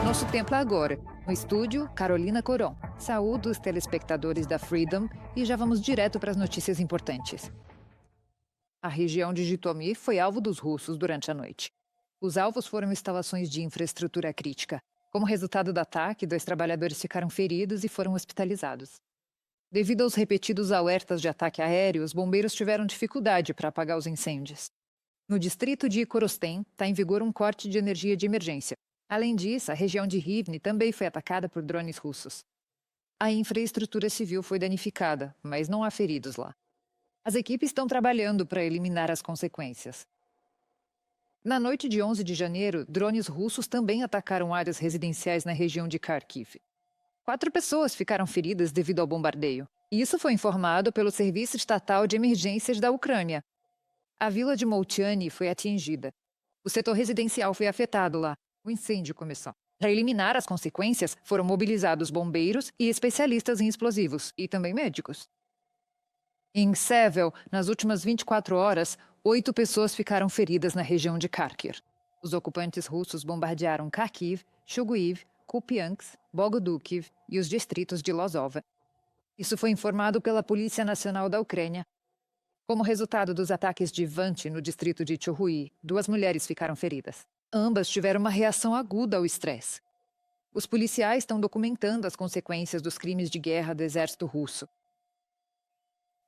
nosso templo agora. No estúdio, Carolina Coron. Saúdo os telespectadores da Freedom e já vamos direto para as notícias importantes. A região de Jitomir foi alvo dos russos durante a noite. Os alvos foram instalações de infraestrutura crítica. Como resultado do ataque, 2 trabalhadores ficaram feridos e foram hospitalizados. Devido aos repetidos alertas de ataque aéreo, os bombeiros tiveram dificuldade para apagar os incêndios. No distrito de Ikorostem, está em vigor um corte de energia de emergência. Além disso, a região de Rivne também foi atacada por drones russos. A infraestrutura civil foi danificada, mas não há feridos lá. As equipes estão trabalhando para eliminar as consequências. Na noite de 11 de janeiro, drones russos também atacaram áreas residenciais na região de Kharkiv. 4 pessoas ficaram feridas devido ao bombardeio. Isso foi informado pelo Serviço Estatal de Emergências da Ucrânia. A vila de Molchane foi atingida. O setor residencial foi afetado lá. O incêndio começou. Para eliminar as consequências, foram mobilizados bombeiros e especialistas em explosivos, e também médicos. Em Sevel, nas últimas 24 horas, 8 pessoas ficaram feridas na região de Kharkiv. Os ocupantes russos bombardearam Kharkiv, Chuguiv, Kupiansk, Bogodukiv e os distritos de Lozova. Isso foi informado pela Polícia Nacional da Ucrânia. Como resultado dos ataques de Vanti no distrito de Chuhuy, 2 mulheres ficaram feridas. Ambas tiveram uma reação aguda ao estresse. Os policiais estão documentando as consequências dos crimes de guerra do exército russo.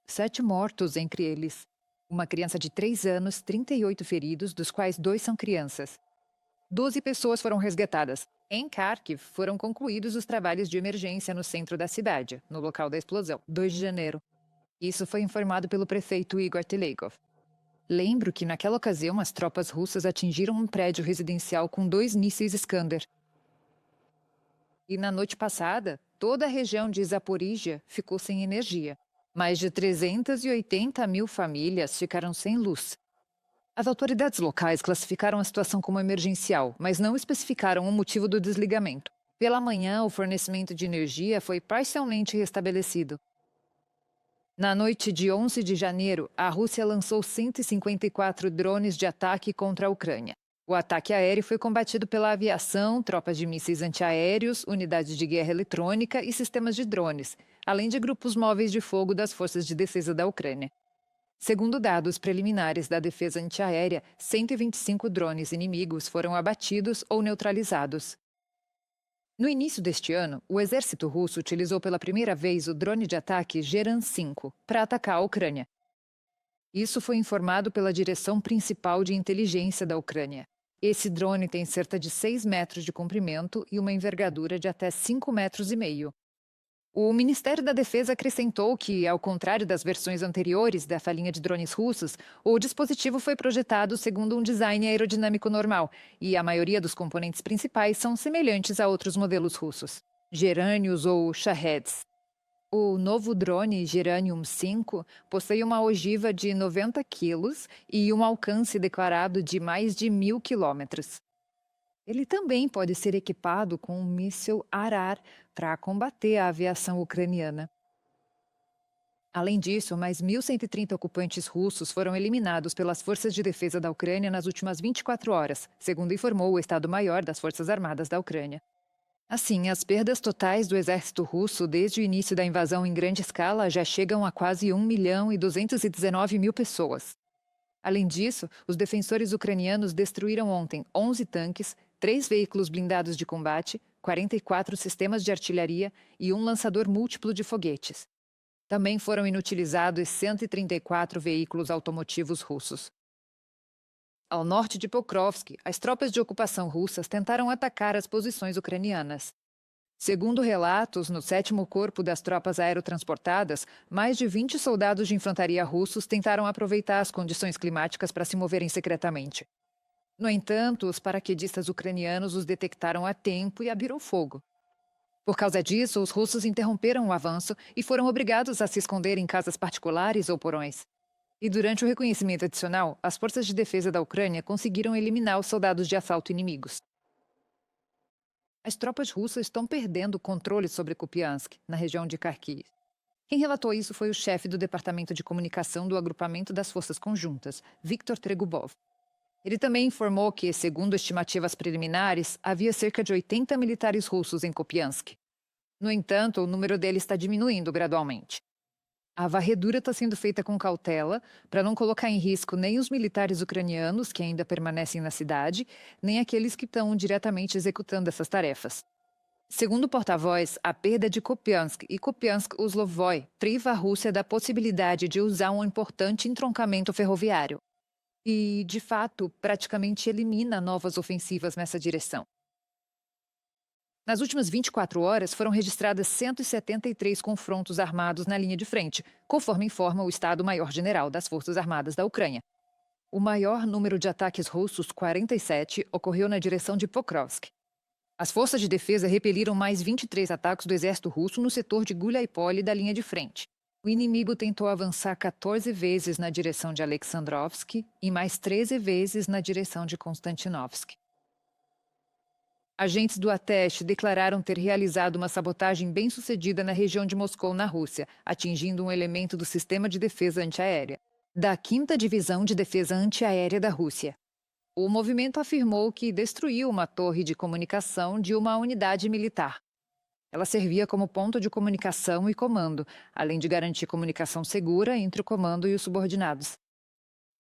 7 mortos entre eles. Uma criança de 3 anos, 38 feridos, dos quais 2 são crianças. 12 pessoas foram resgatadas. Em Kharkiv, foram concluídos os trabalhos de emergência no centro da cidade, no local da explosão, 2 de janeiro. Isso foi informado pelo prefeito Igor Teleikov. Lembro que naquela ocasião as tropas russas atingiram um prédio residencial com 2 mísseis Iskander. E na noite passada, toda a região de Zaporizhia ficou sem energia. Mais de 380 mil famílias ficaram sem luz. As autoridades locais classificaram a situação como emergencial, mas não especificaram o motivo do desligamento. Pela manhã, o fornecimento de energia foi parcialmente restabelecido. Na noite de 11 de janeiro, a Rússia lançou 154 drones de ataque contra a Ucrânia. O ataque aéreo foi combatido pela aviação, tropas de mísseis antiaéreos, unidades de guerra eletrônica e sistemas de drones, além de grupos móveis de fogo das forças de defesa da Ucrânia. Segundo dados preliminares da defesa antiaérea, 125 drones inimigos foram abatidos ou neutralizados. No início deste ano, o exército russo utilizou pela primeira vez o drone de ataque Geran-5 para atacar a Ucrânia. Isso foi informado pela Direção Principal de Inteligência da Ucrânia. Esse drone tem cerca de 6 metros de comprimento e uma envergadura de até 5,5 metros. O Ministério da Defesa acrescentou que, ao contrário das versões anteriores dessa linha de drones russos, o dispositivo foi projetado segundo um design aerodinâmico normal, e a maioria dos componentes principais são semelhantes a outros modelos russos, Geraniums ou Shaheds. O novo drone Geranium 5 possui uma ogiva de 90 quilos e um alcance declarado de mais de 1.000 quilômetros. Ele também pode ser equipado com um míssil Arar para combater a aviação ucraniana. Além disso, mais 1.130 ocupantes russos foram eliminados pelas forças de defesa da Ucrânia nas últimas 24 horas, segundo informou o Estado-Maior das Forças Armadas da Ucrânia. Assim, as perdas totais do exército russo desde o início da invasão em grande escala já chegam a quase 1.219.000 pessoas. Além disso, os defensores ucranianos destruíram ontem 11 tanques, 3 veículos blindados de combate, 44 sistemas de artilharia e um lançador múltiplo de foguetes. Também foram inutilizados 134 veículos automotivos russos. Ao norte de Pokrovsk, as tropas de ocupação russas tentaram atacar as posições ucranianas. Segundo relatos, no 7º Corpo das Tropas Aerotransportadas, mais de 20 soldados de infantaria russos tentaram aproveitar as condições climáticas para se moverem secretamente. No entanto, os paraquedistas ucranianos os detectaram a tempo e abriram fogo. Por causa disso, os russos interromperam o avanço e foram obrigados a se esconder em casas particulares ou porões. E durante o reconhecimento adicional, as forças de defesa da Ucrânia conseguiram eliminar os soldados de assalto inimigos. As tropas russas estão perdendo o controle sobre Kupiansk, na região de Kharkiv. Quem relatou isso foi o chefe do Departamento de Comunicação do Agrupamento das Forças Conjuntas, Viktor Tregubov. Ele também informou que, segundo estimativas preliminares, havia cerca de 80 militares russos em Kupiansk. No entanto, o número deles está diminuindo gradualmente. A varredura está sendo feita com cautela, para não colocar em risco nem os militares ucranianos que ainda permanecem na cidade, nem aqueles que estão diretamente executando essas tarefas. Segundo o porta-voz, a perda de Kupiansk e Kupiansk-Uzlovoi priva a Rússia da possibilidade de usar um importante entroncamento ferroviário. E, de fato, praticamente elimina novas ofensivas nessa direção. Nas últimas 24 horas, foram registradas 173 confrontos armados na linha de frente, conforme informa o Estado-Maior-General das Forças Armadas da Ucrânia. O maior número de ataques russos, 47, ocorreu na direção de Pokrovsk. As forças de defesa repeliram mais 23 ataques do exército russo no setor de Guliaipole da linha de frente. O inimigo tentou avançar 14 vezes na direção de Alexandrovsk e mais 13 vezes na direção de Konstantinovsk. Agentes do Ateste declararam ter realizado uma sabotagem bem-sucedida na região de Moscou, na Rússia, atingindo um elemento do sistema de defesa antiaérea, da 5ª Divisão de Defesa Antiaérea da Rússia. O movimento afirmou que destruiu uma torre de comunicação de uma unidade militar. Ela servia como ponto de comunicação e comando, além de garantir comunicação segura entre o comando e os subordinados.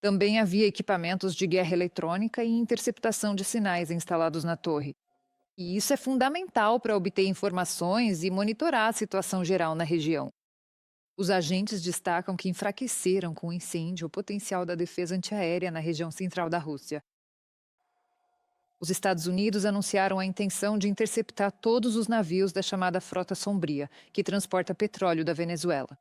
Também havia equipamentos de guerra eletrônica e interceptação de sinais instalados na torre. E isso é fundamental para obter informações e monitorar a situação geral na região. Os agentes destacam que enfraqueceram com o incêndio o potencial da defesa antiaérea na região central da Rússia. Os Estados Unidos anunciaram a intenção de interceptar todos os navios da chamada Frota Sombria, que transporta petróleo da Venezuela.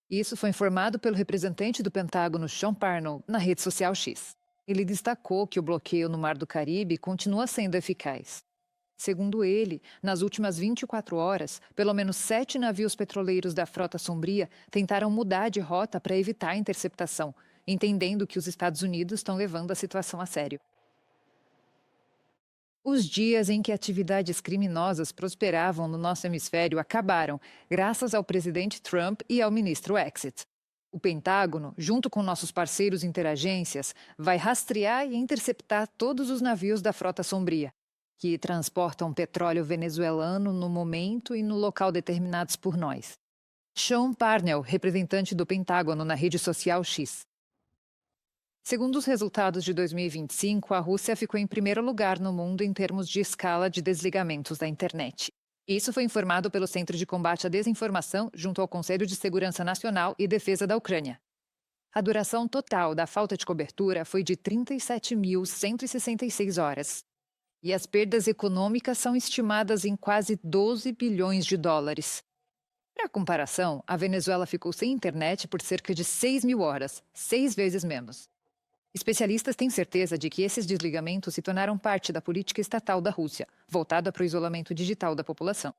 Isso foi informado pelo representante do Pentágono, Sean Parnell, na rede social X. Ele destacou que o bloqueio no Mar do Caribe continua sendo eficaz. Segundo ele, nas últimas 24 horas, pelo menos 7 navios petroleiros da Frota Sombria tentaram mudar de rota para evitar a interceptação, entendendo que os Estados Unidos estão levando a situação a sério. Os dias em que atividades criminosas prosperavam no nosso hemisfério acabaram, graças ao presidente Trump e ao ministro Exit. O Pentágono, junto com nossos parceiros interagências, vai rastrear e interceptar todos os navios da Frota Sombria, que transportam petróleo venezuelano no momento e no local determinados por nós. Sean Parnell, representante do Pentágono na rede social X. Segundo os resultados de 2025, a Rússia ficou em primeiro lugar no mundo em termos de escala de desligamentos da internet. Isso foi informado pelo Centro de Combate à Desinformação junto ao Conselho de Segurança Nacional e Defesa da Ucrânia. A duração total da falta de cobertura foi de 37.166 horas. E as perdas econômicas são estimadas em quase 12 bilhões de dólares. Para comparação, a Venezuela ficou sem internet por cerca de 6.000 horas, 6 vezes menos. Especialistas têm certeza de que esses desligamentos se tornaram parte da política estatal da Rússia, voltada para o isolamento digital da população.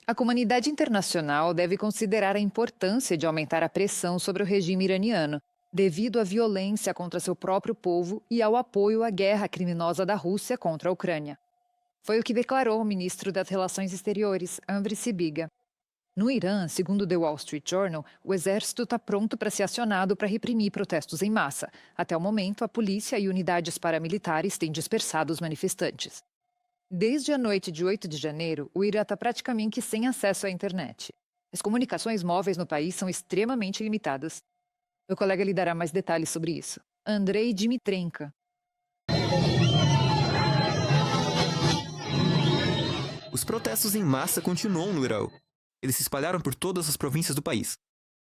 A comunidade internacional deve considerar a importância de aumentar a pressão sobre o regime iraniano, devido à violência contra seu próprio povo e ao apoio à guerra criminosa da Rússia contra a Ucrânia. Foi o que declarou o ministro das Relações Exteriores, Andriy Sybiga. No Irã, segundo The Wall Street Journal, o exército está pronto para ser acionado para reprimir protestos em massa. Até o momento, a polícia e unidades paramilitares têm dispersado os manifestantes. Desde a noite de 8 de janeiro, o Irã está praticamente sem acesso à internet. As comunicações móveis no país são extremamente limitadas. Meu colega lhe dará mais detalhes sobre isso. Andrei Dmitrenko. Os protestos em massa continuam no Irã. Eles se espalharam por todas as províncias do país.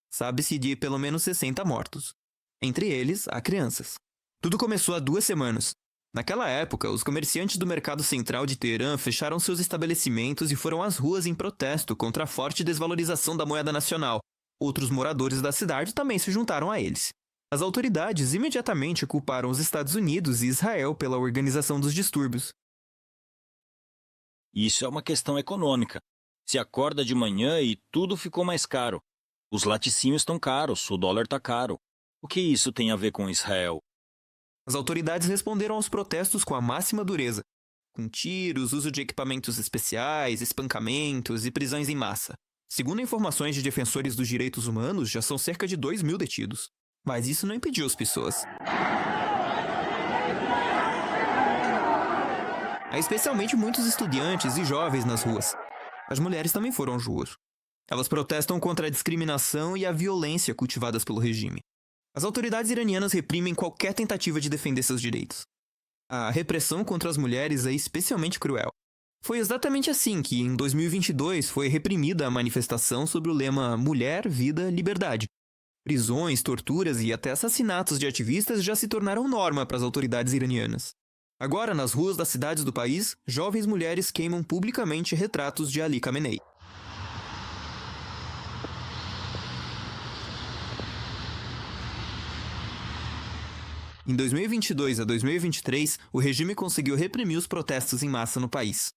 Sabe-se de pelo menos 60 mortos. Entre eles, há crianças. Tudo começou há 2 semanas. Naquela época, os comerciantes do mercado central de Teherã fecharam seus estabelecimentos e foram às ruas em protesto contra a forte desvalorização da moeda nacional. Outros moradores da cidade também se juntaram a eles. As autoridades imediatamente culparam os Estados Unidos e Israel pela organização dos distúrbios. Isso é uma questão econômica. Se acorda de manhã e tudo ficou mais caro. Os laticínios estão caros, o dólar está caro. O que isso tem a ver com Israel? As autoridades responderam aos protestos com a máxima dureza, com tiros, uso de equipamentos especiais, espancamentos e prisões em massa. Segundo informações de defensores dos direitos humanos, já são cerca de 2.000 detidos. Mas isso não impediu as pessoas. Há especialmente muitos estudantes e jovens nas ruas. As mulheres também foram às ruas. Elas protestam contra a discriminação e a violência cultivadas pelo regime. As autoridades iranianas reprimem qualquer tentativa de defender seus direitos. A repressão contra as mulheres é especialmente cruel. Foi exatamente assim que, em 2022, foi reprimida a manifestação sob o lema Mulher, Vida, Liberdade. Prisões, torturas e até assassinatos de ativistas já se tornaram norma para as autoridades iranianas. Agora, nas ruas das cidades do país, jovens mulheres queimam publicamente retratos de Ali Khamenei. Em 2022 a 2023, o regime conseguiu reprimir os protestos em massa no país.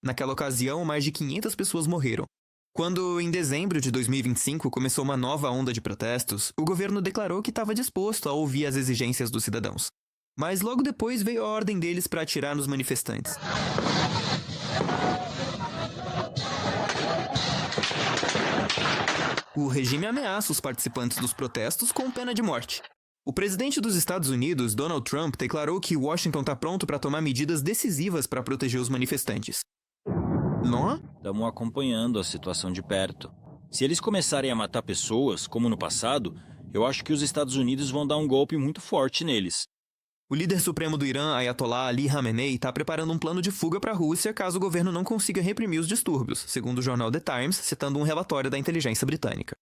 Naquela ocasião, mais de 500 pessoas morreram. Quando, em dezembro de 2025, começou uma nova onda de protestos, o governo declarou que estava disposto a ouvir as exigências dos cidadãos. Mas logo depois veio a ordem deles para atirar nos manifestantes. O regime ameaça os participantes dos protestos com pena de morte. O presidente dos Estados Unidos, Donald Trump, declarou que Washington está pronto para tomar medidas decisivas para proteger os manifestantes. Não? Estamos acompanhando a situação de perto. Se eles começarem a matar pessoas, como no passado, eu acho que os Estados Unidos vão dar um golpe muito forte neles. O líder supremo do Irã, Ayatollah Ali Khamenei, está preparando um plano de fuga para a Rússia caso o governo não consiga reprimir os distúrbios, segundo o jornal The Times, citando um relatório da inteligência britânica.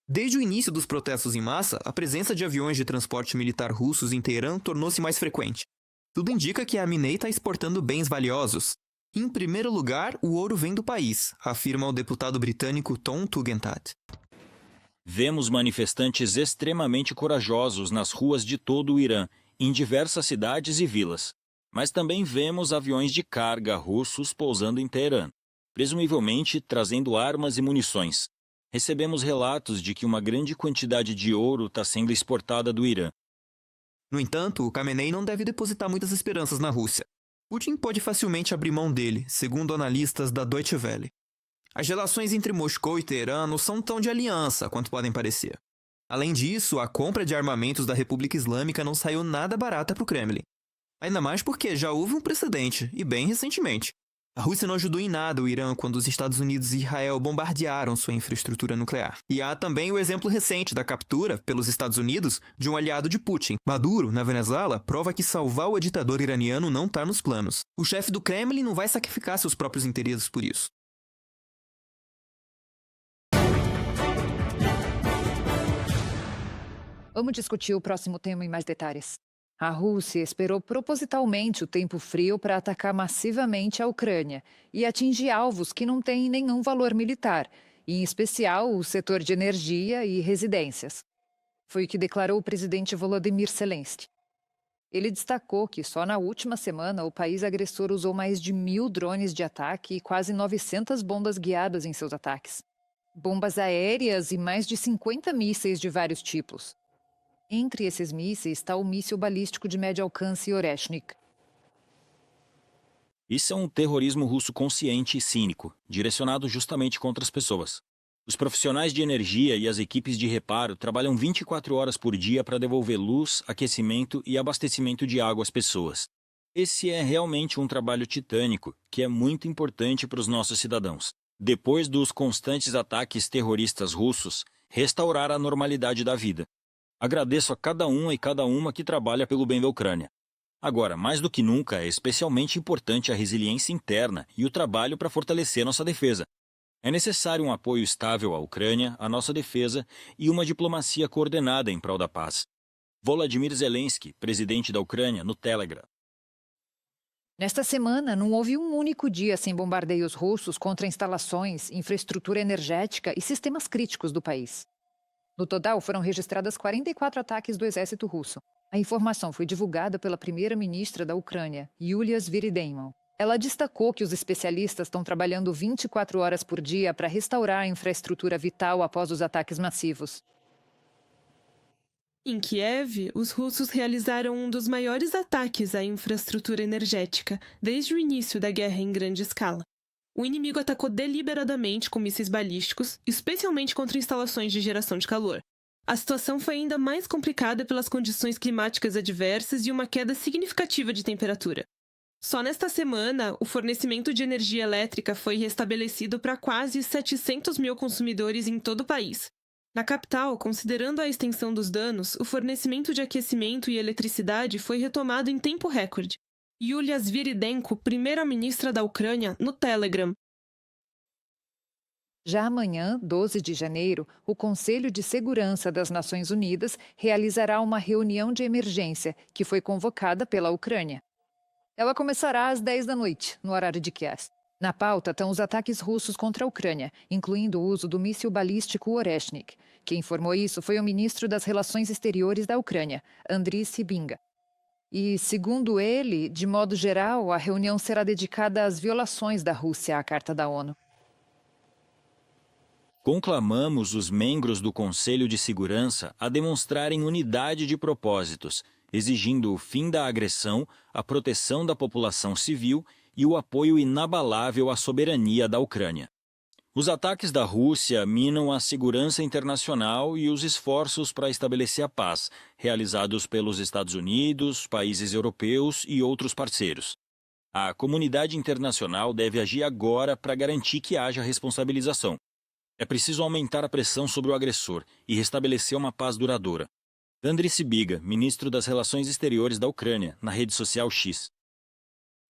Desde o início dos protestos em massa, a presença de aviões de transporte militar russos em Teherã tornou-se mais frequente. Tudo indica que a Khamenei está exportando bens valiosos. Em primeiro lugar, o ouro vem do país, afirma o deputado britânico Tom Tugendhat. Vemos manifestantes extremamente corajosos nas ruas de todo o Irã, em diversas cidades e vilas. Mas também vemos aviões de carga russos pousando em Teherã, presumivelmente trazendo armas e munições. Recebemos relatos de que uma grande quantidade de ouro está sendo exportada do Irã. No entanto, o Khamenei não deve depositar muitas esperanças na Rússia. Putin pode facilmente abrir mão dele, segundo analistas da Deutsche Welle. As relações entre Moscou e Teherã não são tão de aliança quanto podem parecer. Além disso, a compra de armamentos da República Islâmica não saiu nada barata para o Kremlin. Ainda mais porque já houve um precedente, e bem recentemente. A Rússia não ajudou em nada o Irã quando os Estados Unidos e Israel bombardearam sua infraestrutura nuclear. E há também o exemplo recente da captura, pelos Estados Unidos, de um aliado de Putin. Maduro, na Venezuela, prova que salvar o ditador iraniano não está nos planos. O chefe do Kremlin não vai sacrificar seus próprios interesses por isso. Vamos discutir o próximo tema em mais detalhes. A Rússia esperou propositalmente o tempo frio para atacar massivamente a Ucrânia e atingir alvos que não têm nenhum valor militar, em especial o setor de energia e residências. Foi o que declarou o presidente Volodymyr Zelensky. Ele destacou que só na última semana o país agressor usou mais de 1.000 drones de ataque e quase 900 bombas guiadas em seus ataques. Bombas aéreas e mais de 50 mísseis de vários tipos. Entre esses mísseis está o míssil balístico de médio alcance Oreshnik. Isso é um terrorismo russo consciente e cínico, direcionado justamente contra as pessoas. Os profissionais de energia e as equipes de reparo trabalham 24 horas por dia para devolver luz, aquecimento e abastecimento de água às pessoas. Esse é realmente um trabalho titânico, que é muito importante para os nossos cidadãos. Depois dos constantes ataques terroristas russos, restaurar a normalidade da vida. Agradeço a cada um e cada uma que trabalha pelo bem da Ucrânia. Agora, mais do que nunca, é especialmente importante a resiliência interna e o trabalho para fortalecer nossa defesa. É necessário um apoio estável à Ucrânia, à nossa defesa e uma diplomacia coordenada em prol da paz. Volodymyr Zelensky, presidente da Ucrânia, no Telegram. Nesta semana, não houve um único dia sem bombardeios russos contra instalações, infraestrutura energética e sistemas críticos do país. No total, foram registradas 44 ataques do exército russo. A informação foi divulgada pela primeira-ministra da Ucrânia, Yulia Sviridenko. Ela destacou que os especialistas estão trabalhando 24 horas por dia para restaurar a infraestrutura vital após os ataques massivos. Em Kiev, os russos realizaram um dos maiores ataques à infraestrutura energética desde o início da guerra em grande escala. O inimigo atacou deliberadamente com mísseis balísticos, especialmente contra instalações de geração de calor. A situação foi ainda mais complicada pelas condições climáticas adversas e uma queda significativa de temperatura. Só nesta semana, o fornecimento de energia elétrica foi restabelecido para quase 700 mil consumidores em todo o país. Na capital, considerando a extensão dos danos, o fornecimento de aquecimento e eletricidade foi retomado em tempo recorde. Yulia Sviridenko, primeira-ministra da Ucrânia, no Telegram. Já amanhã, 12 de janeiro, o Conselho de Segurança das Nações Unidas realizará uma reunião de emergência que foi convocada pela Ucrânia. Ela começará às 10 da noite, no horário de Kiev. Na pauta estão os ataques russos contra a Ucrânia, incluindo o uso do míssil balístico Oreshnik. Quem informou isso foi o ministro das Relações Exteriores da Ucrânia, Andriy Sybiga. E, segundo ele, de modo geral, a reunião será dedicada às violações da Rússia à Carta da ONU. Conclamamos os membros do Conselho de Segurança a demonstrarem unidade de propósitos, exigindo o fim da agressão, a proteção da população civil e o apoio inabalável à soberania da Ucrânia. Os ataques da Rússia minam a segurança internacional e os esforços para estabelecer a paz, realizados pelos Estados Unidos, países europeus e outros parceiros. A comunidade internacional deve agir agora para garantir que haja responsabilização. É preciso aumentar a pressão sobre o agressor e restabelecer uma paz duradoura. Andriy Sybiga, ministro das Relações Exteriores da Ucrânia, na rede social X.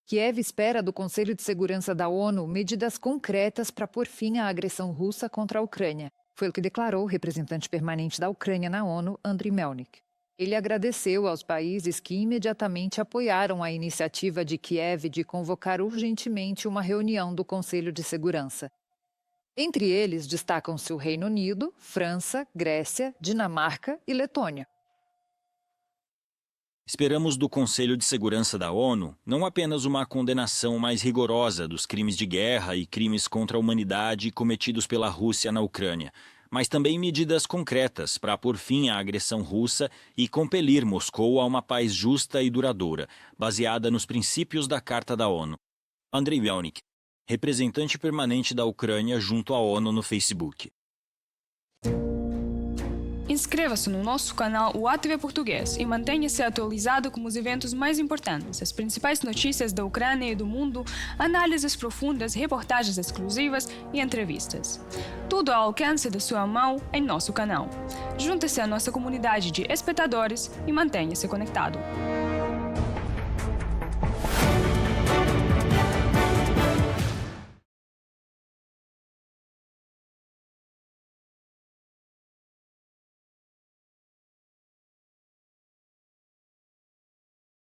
Kiev espera do Conselho de Segurança da ONU medidas concretas para pôr fim à agressão russa contra a Ucrânia. Foi o que declarou o representante permanente da Ucrânia na ONU, Andriy Melnik. Ele agradeceu aos países que imediatamente apoiaram a iniciativa de Kiev de convocar urgentemente uma reunião do Conselho de Segurança. Entre eles destacam-se o Reino Unido, França, Grécia, Dinamarca e Letônia. Esperamos do Conselho de Segurança da ONU não apenas uma condenação mais rigorosa dos crimes de guerra e crimes contra a humanidade cometidos pela Rússia na Ucrânia, mas também medidas concretas para pôr fim à agressão russa e compelir Moscou a uma paz justa e duradoura, baseada nos princípios da Carta da ONU. Andriy Melnik, representante permanente da Ucrânia junto à ONU no Facebook. Inscreva-se no nosso canal UATV Português e mantenha-se atualizado com os eventos mais importantes, as principais notícias da Ucrânia e do mundo, análises profundas, reportagens exclusivas e entrevistas. Tudo ao alcance da sua mão em nosso canal. Junte-se à nossa comunidade de espectadores e mantenha-se conectado.